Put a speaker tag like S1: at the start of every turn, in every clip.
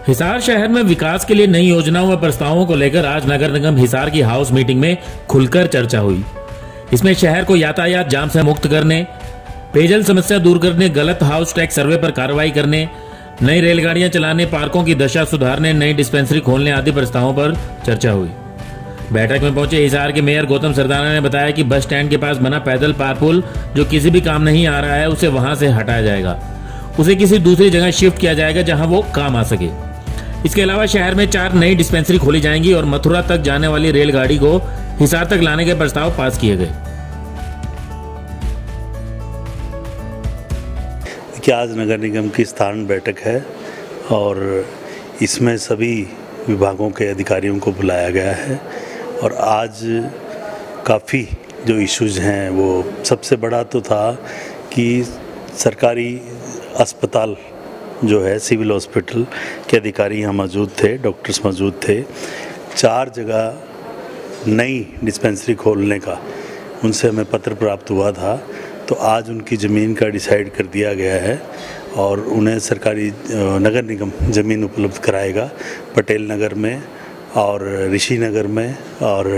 S1: हिसार शहर में विकास के लिए नई योजनाओं व प्रस्तावों को लेकर आज नगर निगम हिसार की हाउस मीटिंग में खुलकर चर्चा हुई। इसमें शहर को यातायात जाम से मुक्त करने, पेयजल समस्या दूर करने, गलत हाउस टैक्स सर्वे पर कार्रवाई करने, नई रेलगाड़ियां चलाने, पार्कों की दशा सुधारने, नई डिस्पेंसरी खोलने आदि प्रस्तावों पर चर्चा हुई। बैठक में पहुंचे हिसार के मेयर गौतम सरदाना ने बताया कि बस स्टैंड के पास बना पैदल पार्पुल जो किसी भी काम नहीं आ रहा है उसे वहां से हटाया जाएगा, उसे किसी दूसरी जगह शिफ्ट किया जाएगा जहां वो काम आ सके। इसके अलावा शहर में 4 नई डिस्पेंसरी खोली जाएंगी और मथुरा तक जाने वाली रेलगाड़ी को हिसार तक लाने के प्रस्ताव पास किए गए।
S2: कि आज नगर निगम की स्थान बैठक है और इसमें सभी विभागों के अधिकारियों को बुलाया गया है और आज काफ़ी जो इश्यूज हैं वो सबसे बड़ा तो था कि सरकारी अस्पताल जो है सिविल हॉस्पिटल के अधिकारी यहाँ मौजूद थे, डॉक्टर्स मौजूद थे। 4 जगह नई डिस्पेंसरी खोलने का उनसे हमें पत्र प्राप्त हुआ था, तो आज उनकी ज़मीन का डिसाइड कर दिया गया है और उन्हें सरकारी नगर निगम ज़मीन उपलब्ध कराएगा पटेल नगर में और ऋषि नगर में और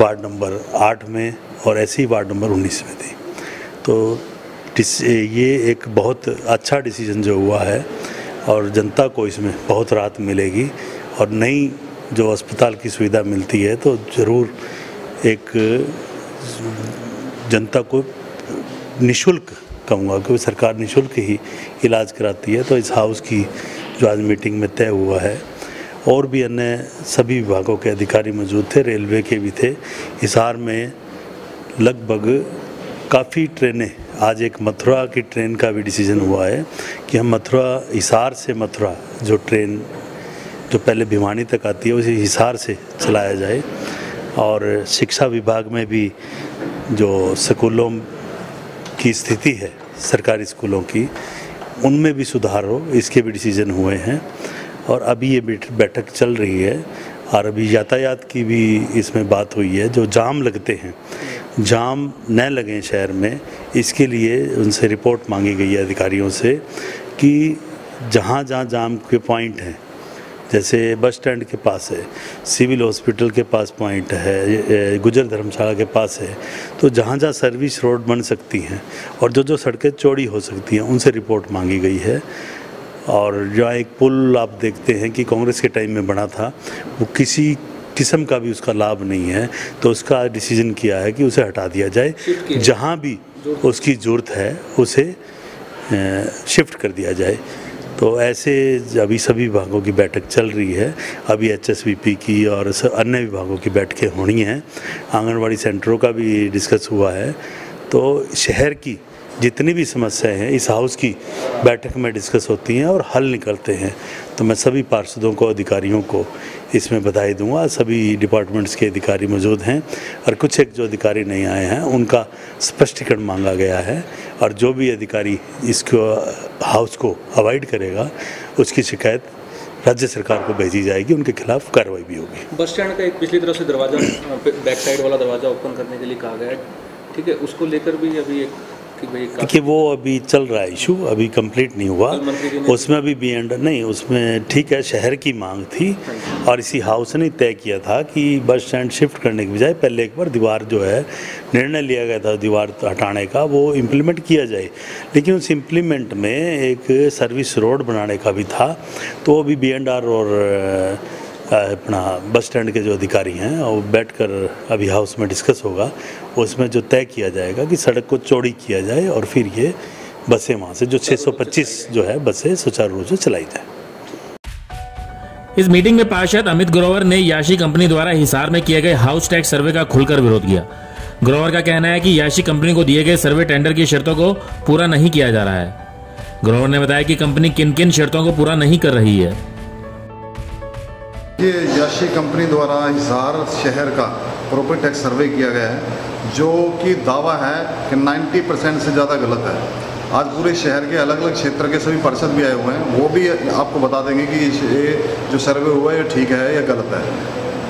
S2: वार्ड नंबर 8 में और ऐसे ही वार्ड नंबर 19 में थी। तो ये एक बहुत अच्छा डिसीजन जो हुआ है और जनता को इसमें बहुत राहत मिलेगी और नई जो अस्पताल की सुविधा मिलती है तो ज़रूर एक जनता को निःशुल्क कहूँगा क्योंकि सरकार निःशुल्क ही इलाज कराती है। तो इस हाउस की जो आज मीटिंग में तय हुआ है और भी अन्य सभी विभागों के अधिकारी मौजूद थे, रेलवे के भी थे। हिसार में लगभग काफ़ी ट्रेनें, आज एक मथुरा की ट्रेन का भी डिसीजन हुआ है कि हम मथुरा हिसार से मथुरा जो ट्रेन जो पहले भिवानी तक आती है उसे हिसार से चलाया जाए। और शिक्षा विभाग में भी जो स्कूलों की स्थिति है सरकारी स्कूलों की उनमें भी सुधार हो, इसके भी डिसीजन हुए हैं और अभी ये बैठक चल रही है। और अभी यातायात की भी इसमें बात हुई है, जो जाम लगते हैं, जाम न लगें शहर में, इसके लिए उनसे रिपोर्ट मांगी गई है अधिकारियों से कि जहाँ जहाँ जाम के पॉइंट हैं, जैसे बस स्टैंड के पास है, सिविल हॉस्पिटल के पास पॉइंट है, गुजर धर्मशाला के पास है, तो जहाँ जहाँ सर्विस रोड बन सकती हैं और जो सड़कें चौड़ी हो सकती हैं उनसे रिपोर्ट मांगी गई है। और जहाँ एक पुल आप देखते हैं कि कांग्रेस के टाइम में बना था, वो किसी किस्म का भी उसका लाभ नहीं है, तो उसका डिसीजन किया है कि उसे हटा दिया जाए, जहाँ भी उसकी ज़रूरत है उसे शिफ्ट कर दिया जाए। तो ऐसे अभी सभी विभागों की बैठक चल रही है। अभी HSVP की और अन्य विभागों की बैठकें होनी हैं, आंगनवाड़ी सेंटरों का भी डिस्कस हुआ है। तो शहर की जितनी भी समस्याएं हैं इस हाउस की बैठक में डिस्कस होती हैं और हल निकलते हैं। तो मैं सभी पार्षदों को, अधिकारियों को इसमें बधाई दूंगा। सभी डिपार्टमेंट्स के अधिकारी मौजूद हैं और कुछ एक जो अधिकारी नहीं आए हैं उनका स्पष्टीकरण मांगा गया है और जो भी अधिकारी इसको हाउस को अवॉइड करेगा उसकी शिकायत राज्य सरकार को भेजी जाएगी, उनके खिलाफ कार्रवाई भी होगी।
S3: बस स्टैंड का एक पिछली तरफ से दरवाज़ा, बैक साइड वाला दरवाज़ा ओपन करने के लिए कहा गया है, ठीक है, उसको लेकर भी अभी एक
S2: कि वो अभी चल रहा है इशू, अभी कंप्लीट नहीं हुआ, उसमें अभी बियॉन्ड नहीं, उसमें ठीक है शहर की मांग थी और इसी हाउस ने तय किया था कि बस स्टैंड शिफ्ट करने के बजाय पहले एक बार दीवार जो है निर्णय लिया गया था दीवार हटाने का, वो इम्प्लीमेंट किया जाए। लेकिन उस इम्प्लीमेंट में एक सर्विस रोड बनाने का भी था, तो अभी B&R और अपना बस स्टैंड के जो अधिकारी हैं वो बैठकर अभी हाउस में डिस्कस होगा, उसमें जो तय किया जाएगा कि सड़क को चौड़ी किया जाए और फिर ये बसें वहाँ से जो 625 जो है बसें सुचारू रूप से चलाई जाए।
S1: इस मीटिंग में पार्षद अमित ग्रोवर ने याशी कंपनी द्वारा हिसार में किए गए हाउस टैक्स सर्वे का खुलकर विरोध किया। ग्रोवर का कहना है कि याशी कंपनी को दिए गए सर्वे टेंडर की शर्तों को पूरा नहीं किया जा रहा है। ग्रोवर ने बताया कि कंपनी किन किन शर्तों को पूरा नहीं कर रही है।
S4: ये याशी कंपनी द्वारा हिसार शहर का प्रॉपर्टी टैक्स सर्वे किया गया है जो कि दावा है कि 90% से ज़्यादा गलत है। आज पूरे शहर के अलग अलग क्षेत्र के सभी पार्षद भी आए हुए हैं, वो भी आपको बता देंगे कि ये जो सर्वे हुआ है ये ठीक है या गलत है।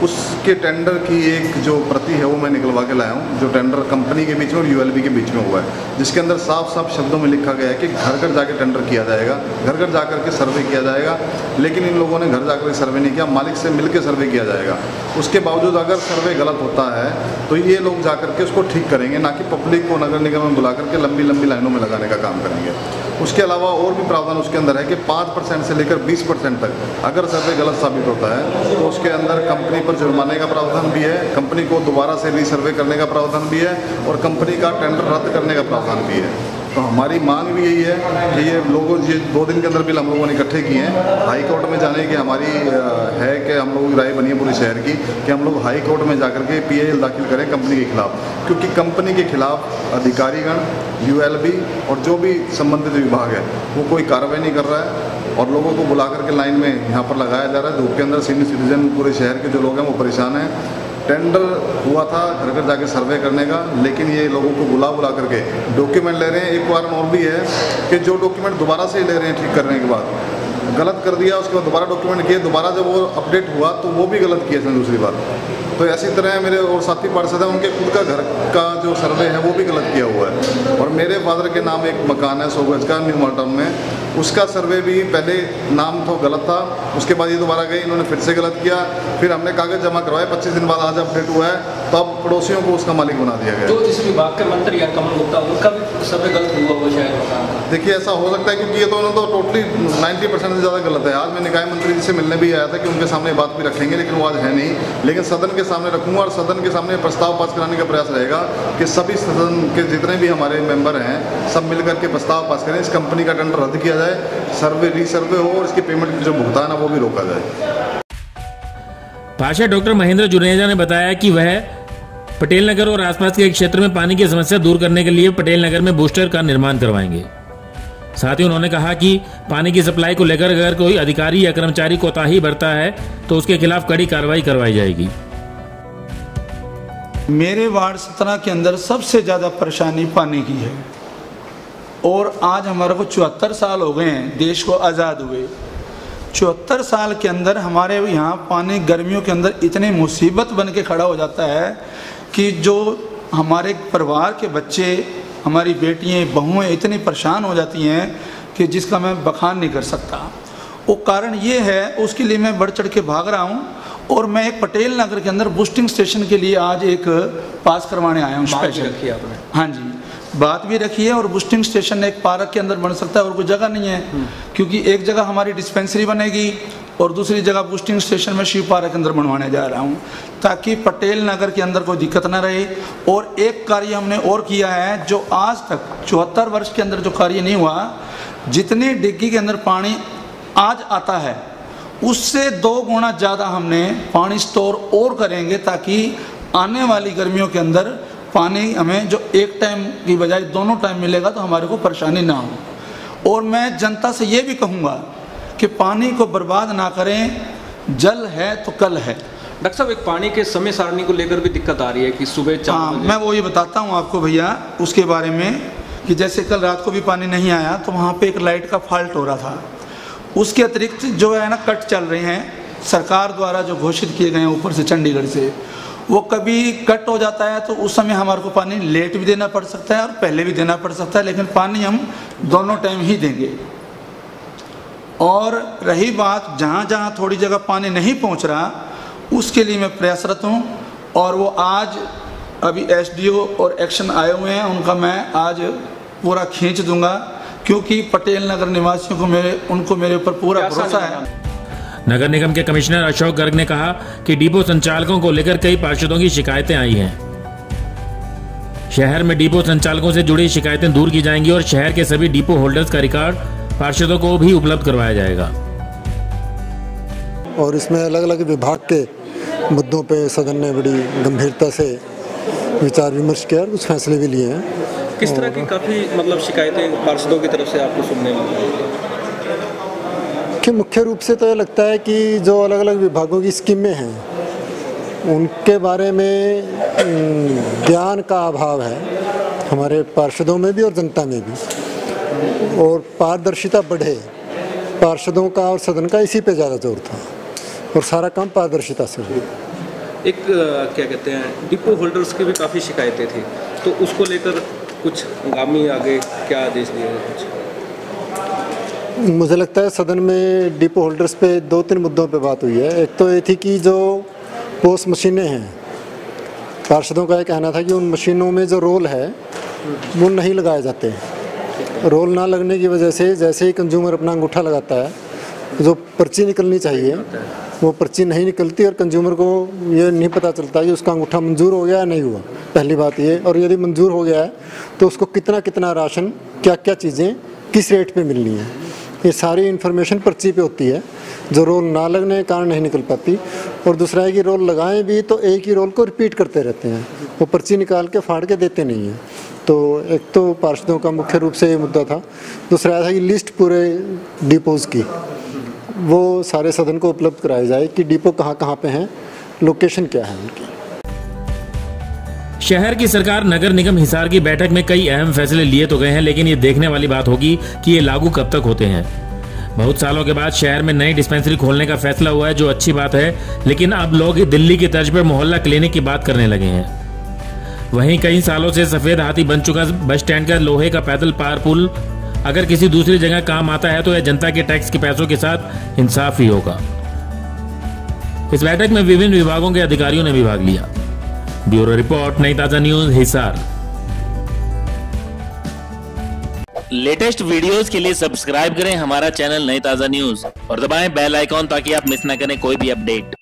S4: उसके टेंडर की एक जो प्रति है वो मैं निकलवा के लाया हूँ, जो टेंडर कंपनी के बीच में और यूएलबी के बीच में हुआ है, जिसके अंदर साफ साफ शब्दों में लिखा गया है कि घर घर जाके टेंडर किया जाएगा, घर घर जाकर के सर्वे किया जाएगा। लेकिन इन लोगों ने घर जाकर सर्वे नहीं किया, मालिक से मिल के सर्वे किया जाएगा। उसके बावजूद अगर सर्वे गलत होता है तो ये लोग जाकर के उसको ठीक करेंगे, ना कि पब्लिक को नगर निगम में बुला करके लंबी लंबी लाइनों में लगाने का काम करेंगे। उसके अलावा और भी प्रावधान उसके अंदर है कि 5% से लेकर 20% तक अगर सर्वे गलत साबित होता है तो उसके अंदर कंपनी पर जुर्माने का प्रावधान भी है, कंपनी को दोबारा से रीसर्वे करने का प्रावधान भी है और कंपनी का टेंडर रद्द करने का प्रावधान भी है। तो हमारी मांग भी यही है कि ये 2 दिन के अंदर बिल हम लोगों ने इकट्ठे किए हैं। हाई कोर्ट में जाने की हमारी है कि हम लोगों की राय बनी है पूरे शहर की कि हम लोग हाई कोर्ट में जाकर के PIL दाखिल करें कंपनी के खिलाफ, क्योंकि कंपनी के खिलाफ अधिकारीगण, ULB और जो भी संबंधित विभाग है वो कोई कार्रवाई नहीं कर रहा है और लोगों को बुला करके लाइन में यहाँ पर लगाया जा रहा है। धूप के अंदर सीनियर सिटीजन पूरे शहर के जो लोग हैं वो परेशान हैं। टेंडर हुआ था घर घर जाके सर्वे करने का, लेकिन ये लोगों को बुला करके डॉक्यूमेंट ले रहे हैं। एक कारण और भी है कि जो डॉक्यूमेंट दोबारा से ले रहे हैं ठीक करने के बाद, गलत कर दिया उसके बाद दोबारा डॉक्यूमेंट किए, दोबारा जब वो अपडेट हुआ तो वो भी गलत किए थे दूसरी बार। तो ऐसी तरह मेरे और साथी पार्षद हैं, उनके खुद का घर का जो सर्वे है वो भी गलत किया हुआ है। और मेरे फादर के नाम एक मकान है 100 गज का न्यू मार्टन में, उसका सर्वे भी पहले नाम तो गलत था, उसके बाद ये दोबारा गए, इन्होंने फिर से गलत किया, फिर हमने कागज़ जमा करवाए, 25 दिन बाद आज अपडेट हुआ है, तो अब पड़ोसियों को उसका मालिक बना दिया गया।
S3: जो इस विभाग के मंत्री हैं कमल गुप्ता, उनका भी सर्वे गलत हुआ वो शायद।
S4: देखिए ऐसा हो सकता है क्योंकि ये तो उन्होंने तो टोटली 90% से ज़्यादा गलत है। आज मैं निकाय मंत्री जी से मिलने भी आया था कि उनके सामने बात भी रखेंगे, लेकिन वो आज है नहीं, लेकिन सदन के सामने रखूँगा और सदन के सामने प्रस्ताव पास कराने का प्रयास रहेगा कि सभी सदन के जितने भी हमारे मेंबर हैं सब मिल करके प्रस्ताव पास करें, इस कंपनी का टेंडर रद्द किया जाए, सर्वे रीसर्वे हो और इसकी पेमेंट जो भुगतान है वो भी रोका जाए।
S1: पार्षद डॉक्टर महेंद्र जुनेजा ने बताया कि वह पटेल नगर और आसपास के क्षेत्र में पानी की समस्या दूर करने के लिए पटेल नगर में बूस्टर का निर्माण करवाएंगे। साथ ही उन्होंने कहा कि पानी की सप्लाई को लेकर अगर कोई अधिकारी या कर्मचारी कोताही बरता है तो उसके खिलाफ कड़ी कार्रवाई करवाई जाएगी।
S5: मेरे वार्ड 17 के अंदर सबसे ज़्यादा परेशानी पानी की है और आज हमारे को 74 साल हो गए हैं देश को आज़ाद हुए। 74 साल के अंदर हमारे यहाँ पानी गर्मियों के अंदर इतनी मुसीबत बन के खड़ा हो जाता है कि जो हमारे परिवार के बच्चे, हमारी बेटियाँ बहुएँ इतनी परेशान हो जाती हैं कि जिसका मैं बखान नहीं कर सकता। वो कारण ये है, उसके लिए मैं बढ़ चढ़ के भाग रहा हूँ और मैं एक पटेल नगर के अंदर बूस्टिंग स्टेशन के लिए आज एक पास करवाने आया हूँ स्पेशल।
S3: रखी आपने?
S5: हाँ जी, बात भी रखी है और बूस्टिंग स्टेशन एक पार्क के अंदर बन सकता है और कोई जगह नहीं है, क्योंकि एक जगह हमारी डिस्पेंसरी बनेगी और दूसरी जगह बूस्टिंग स्टेशन में शिव पार्क के अंदर बनवाने जा रहा हूँ ताकि पटेल नगर के अंदर कोई दिक्कत ना रहे। और एक कार्य हमने और किया है जो आज तक 74 वर्ष के अंदर जो कार्य नहीं हुआ, जितनी डिग्गी के अंदर पानी आज आता है उससे 2 गुना ज़्यादा हमने पानी स्टोर और करेंगे ताकि आने वाली गर्मियों के अंदर पानी हमें जो एक टाइम की बजाय दोनों टाइम मिलेगा तो हमारे को परेशानी ना हो। और मैं जनता से ये भी कहूँगा कि पानी को बर्बाद ना करें, जल है तो कल है।
S3: डॉक्टर साहब, एक पानी के समय सारणी को लेकर भी दिक्कत आ रही है कि सुबह 4
S5: हाँ,
S3: बजे।
S5: मैं वो ये बताता हूँ आपको भैया उसके बारे में कि जैसे कल रात को भी पानी नहीं आया तो वहाँ पे एक लाइट का फॉल्ट हो रहा था। उसके अतिरिक्त जो है ना कट चल रहे हैं सरकार द्वारा जो घोषित किए गए हैं ऊपर से चंडीगढ़ से, वो कभी कट हो जाता है तो उस समय हमारे को पानी लेट भी देना पड़ सकता है और पहले भी देना पड़ सकता है, लेकिन पानी हम दोनों टाइम ही देंगे। और रही बात जहाँ जहाँ थोड़ी जगह पानी नहीं पहुँच रहा उसके लिए मैं प्रयासरत हूँ और वो आज अभी SDO और एक्शन आए हुए हैं, उनका मैं आज पूरा खींच दूंगा क्योंकि पटेल नगर निवासियों को उनको मेरे ऊपर पूरा भरोसा है।
S1: नगर निगम के कमिश्नर अशोक गर्ग ने कहा कि डिपो संचालकों को लेकर कई पार्षदों की शिकायतें आई हैं। शहर में डिपो संचालकों से जुड़ी शिकायतें दूर की जाएंगी और शहर के सभी डिपो होल्डर्स का रिकॉर्ड पार्षदों को भी उपलब्ध करवाया जाएगा।
S6: और इसमें अलग अलग विभाग के मुद्दों पे सदन ने बड़ी गंभीरता से विचार विमर्श किया और कुछ फैसले भी लिए हैं।
S3: किस तरह की काफ़ी मतलब शिकायतें पार्षदों की तरफ से आपको सुनने में?
S6: कि मुख्य रूप से तो ये लगता है कि जो अलग अलग विभागों की स्कीमें हैं उनके बारे में ज्ञान का अभाव है हमारे पार्षदों में भी और जनता में भी, और पारदर्शिता बढ़े, पार्षदों का और सदन का इसी पे ज़्यादा जोर था और सारा काम पारदर्शिता से हुआ।
S3: एक क्या कहते हैं डिपो होल्डर्स की भी काफ़ी शिकायतें थी, तो उसको लेकर कुछ हंगामी आगे क्या आदेश दिए गए कुछ?
S6: मुझे लगता है सदन में डिपो होल्डर्स पे 2-3 मुद्दों पे बात हुई है। एक तो ये थी कि जो पोस्ट मशीनें हैं, पार्षदों का ये कहना था कि उन मशीनों में जो रोल है वो नहीं लगाए जाते। रोल ना लगने की वजह से जैसे ही कंज्यूमर अपना अंगूठा लगाता है, जो पर्ची निकलनी चाहिए वो पर्ची नहीं निकलती और कंज्यूमर को ये नहीं पता चलता कि उसका अंगूठा मंजूर हो गया या नहीं हुआ, पहली बात ये। और यदि मंजूर हो गया है तो उसको कितना कितना राशन, क्या क्या चीज़ें किस रेट पे मिलनी है, ये सारी इन्फॉर्मेशन पर्ची पे होती है, जो रोल ना लगने के कारण नहीं निकल पाती। और दूसरा है कि रोल लगाएं भी तो एक ही रोल को रिपीट करते रहते हैं, वो पर्ची निकाल के फाड़ के देते नहीं हैं। तो एक तो पार्षदों का मुख्य रूप से ये मुद्दा था। दूसरा था कि लिस्ट पूरे डिपोज़ की वो सारे सदन को उपलब्ध कराई जाए कि डिपो कहाँ कहाँ पे हैं, लोकेशन क्या है उनकी।
S1: शहर की सरकार नगर निगम हिसार की बैठक में कई अहम फैसले लिए तो गए हैं, लेकिन ये देखने वाली बात होगी कि ये लागू कब तक होते हैं। बहुत सालों के बाद शहर में नई डिस्पेंसरी खोलने का फैसला हुआ है, जो अच्छी बात है, लेकिन अब लोग दिल्ली की तर्ज पर मोहल्ला क्लिनिक की बात करने लगे हैं। वहीं कई सालों से सफेद हाथी बन चुका बस स्टैंड का लोहे का पैदल पार पुल अगर किसी दूसरी जगह काम आता है तो यह जनता के टैक्स के पैसों के साथ इंसाफ ही होगा। इस बैठक में विभिन्न विभागों के अधिकारियों ने भी भाग लिया। ब्यूरो रिपोर्ट, नई ताजा न्यूज, हिसार।
S7: लेटेस्ट वीडियोस के लिए सब्सक्राइब करें हमारा चैनल नई ताजा न्यूज और दबाएं बेल आइकॉन ताकि आप मिस न करें कोई भी अपडेट।